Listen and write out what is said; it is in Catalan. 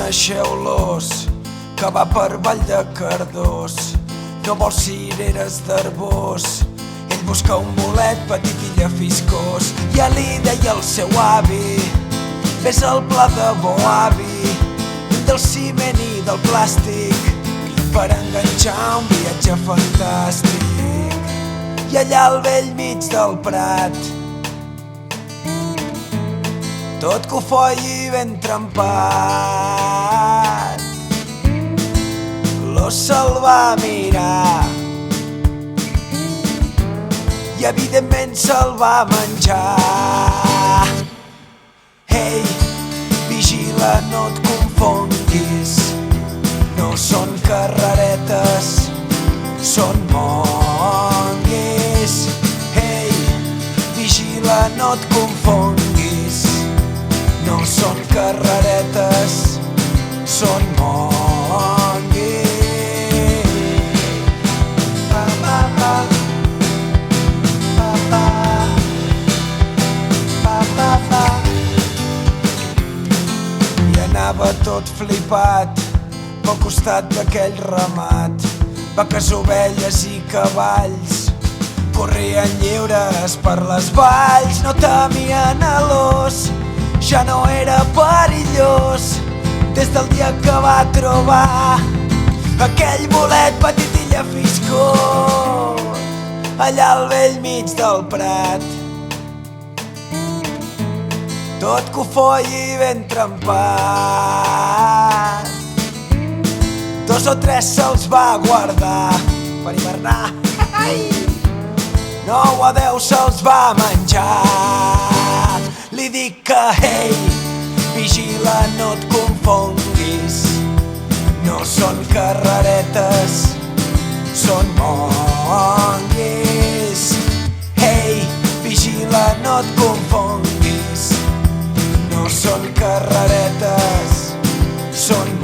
coneixeu-los, que va per Vall de Cardós. No vol cireres d'Arbós, ell busca un bolet petit i llafiscós. Ja li deia el seu avi, ves al pla de Boavi, lluny del ciment i del plàstic, per enganxar un viatge fantàstic. I allà al vell mig del Prat, tot cofoi i ben trempat, l'ós se'l va mirar i evidentment se'l va menjar. Ei, vigila, no et confonguis, no són carreretes, són monguis. Ei, vigila, no et confonguis, no són carreretes, són monguis. Pa, pa, pa. Pa, pa. Pa, pa, pa. I anava tot flipat pel costat d'aquell ramat. Vaques, ovelles i cavalls corrien lliures per les valls. No temien a l'ós, ja no era perillós, des del dia que va trobar aquell bolet petit i llafiscós allà al vell mig del Prat, tot cofoi i ben trempat. 2 o 3 se'ls va guardar per hivernar, 9 o 10 se'ls va menjar. Li dic que, ei, vigila, no et confonguis, no són carreretes, són monguis. Ei, vigila, no et confonguis, no són carreretes, són